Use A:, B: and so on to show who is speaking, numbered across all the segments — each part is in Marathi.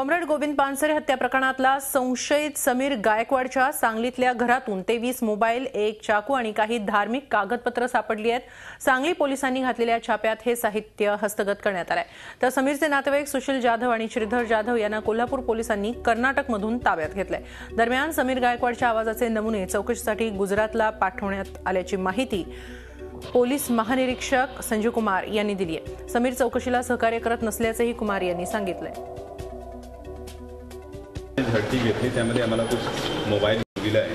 A: कॉम्रेड गोविंद पानसरे हत्या प्रकरणातला संशयित समीर गायकवाडच्या सांगलीतल्या घरातून 23 मोबाईल, एक चाकू आणि काही धार्मिक कागदपत्र सापडली आहेत। सांगली पोलिसांनी घातलेल्या छाप्यात हे साहित्य हस्तगत करण्यात आलंय। तर समीरचे नातेवाईक सुशील जाधव आणि श्रीधर जाधव यांना कोल्हापूर पोलिसांनी कर्नाटकमधून ताब्यात घेतलंय। दरम्यान समीर गायकवाडच्या आवाजाचे नमुने चौकशीसाठी गुजरातला पाठवण्यात आल्याची माहिती पोलीस महानिरीक्षक संजू कुमार यांनी दिली आहे। समीर चौकशीला सहकार्य करत नसल्याचंही कुमार यांनी सांगितलंय।
B: झडती घेतली त्यामध्ये आम्हाला कुछ मोबाईल दिला आहे,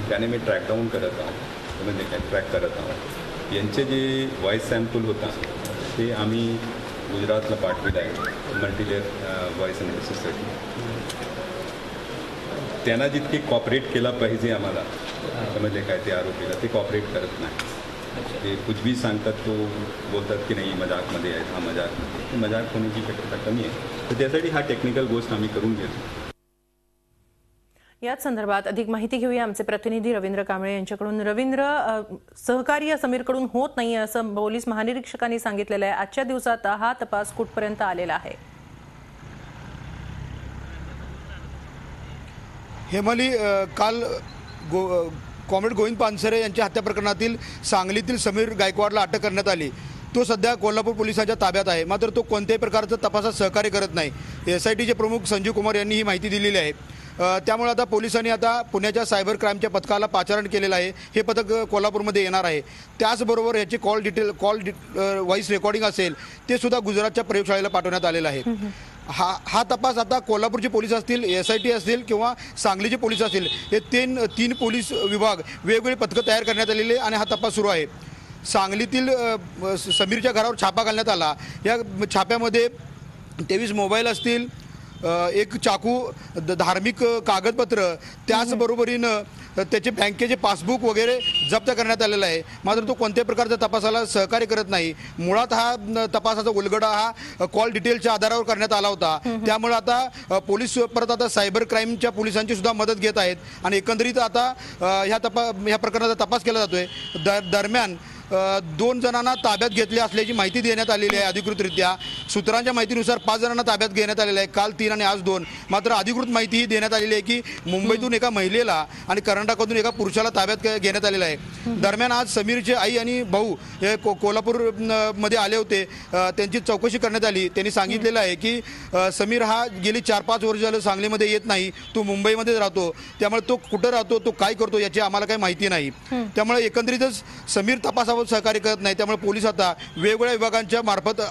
B: त्याने मी ट्रॅक डाऊन करत आहोत, म्हणजे काय ट्रॅक करत आहोत। यांचे जे व्हॉइस सॅम्पल होता ते आम्ही गुजरातला पाठविला आहे मल्टीलेयर व्हॉइस अनालिसिससाठी। त्यांना जितके कॉपरेट केला पाहिजे आम्हाला, म्हणजे काय ते आरोपीला ते कॉपरेट करत नाही। ते कुछ भी सांगतात तो बोलतात की नाही मजाकमध्ये आहे, हा मजाक, मजाक होण्याची शक्यता कमी आहे। तर त्यासाठी हा टेक्निकल गोष्ट आम्ही करून घेतो।
A: याच संदर्भात अधिक माहिती घेऊया आमचे प्रतिनिधी रवींद्र कांबळे यांच्याकडून। रवींद्र, सहकार्य समीरकडून होत नाही असं पोलीस महानिरीक्षकांनी सांगितलेलं आहे। आजच्या दिवसात हा तपास कुठपर्यंत आलेला आहे?
C: हेमाली, काल कॉम्रेड गोविंद पानसरे यांच्या हत्या प्रकरणातील सांगलीतील समीर गायकवाडला अटक करण्यात आली। तो सध्या कोल्हापूर पोलिसांच्या ताब्यात आहे, मात्र तो कोणत्याही प्रकारचं तपासात सहकार्य करत नाही। SITचे प्रमुख संजू कुमार यांनी ही माहिती दिलेली आहे। त्यामुळे आता पोलिसांनी आता पुण्याच्या सायबर क्राईमच्या पथकाला पाचारण केलेलं आहे। हे पथक कोल्हापूरमध्ये येणार आहे। त्याचबरोबर याचे कॉल व्हॉइस रेकॉर्डिंग असेल ते सुद्धा गुजरातच्या प्रयोगशाळेला पाठवण्यात आलेलं आहे। हा तपास आता कोल्हापूरचे पोलीस असतील, SIT असतील किंवा सांगलीचे पोलीस असतील, हे तीन पोलीस विभाग वेगवेगळे पथकं तयार करण्यात आलेले आणि हा तपास सुरू आहे। सांगलीतील समीरच्या घरावर छापा घालण्यात आला। या छाप्यामध्ये 23 मोबाईल असतील, एक चाकू, धार्मिक कागदपत्र, त्याचबरोबरीनं त्याचे बँकेचे पासबुक वगैरे जप्त करण्यात आलेला आहे। मात्र तो कोणत्याही प्रकारच्या तपासाला सहकार्य करत नाही। मुळात हा तपासाचा उलगडा हा कॉल डिटेलच्या आधारावर करण्यात आला होता। त्यामुळे आता पोलीस परत आता सायबर क्राईमच्या पोलिसांची सुद्धा मदत घेत आहेत आणि एकंदरीत आता ह्या प्रकरणाचा तपास केला जातोय। दरम्यान 2 जणांना ताब्यात घेतले असल्याची माहिती देण्यात आलेली आहे अधिकृतरित्या। सूत्रांच्या माहितीनुसार 5 जणांना ताब्यात घेण्यात आलेलं आहे, काल 3 आणि आज 2। मात्र अधिकृत माहिती ही देण्यात आलेली आहे की मुंबईतून एका महिलेला आणि कर्नाटकातून एका पुरुषाला ताब्यात घेण्यात आलेलं आहे। दरम्यान आज समीरचे आई आणि भाऊ हे कोल्हापूरमध्ये आले होते, त्यांची चौकशी करण्यात आली। त्यांनी सांगितलेलं आहे की समीर हा गेली 4-5 वर्ष झालं सांगलीमध्ये येत नाही, तो मुंबईमध्येच राहतो। त्यामुळे तो कुठं राहतो, तो काय करतो याची आम्हाला काही माहिती नाही। त्यामुळे एकंदरीतच समीर तपासावर सहकार्य करत नाही। त्यामुळे पोलीस आता वेगवेगळ्या विभागांच्या मार्फत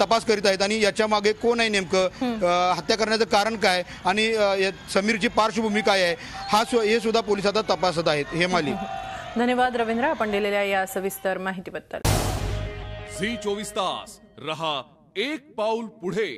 C: तपास करीत आहेत आणि याच्या मागे कोण आहे, नेमकं हत्या करण्याचं कारण काय आणि समीरची पार्श्वभूमी काय आहे, हे सुद्धा पोलीस आता तपासत आहेत। हेमाली,
A: धन्यवाद रवींद्र, आपण दिलेल्या या सविस्तर माहितीबद्दल।
D: झी 24 तास रहा एक पाऊल पुढे।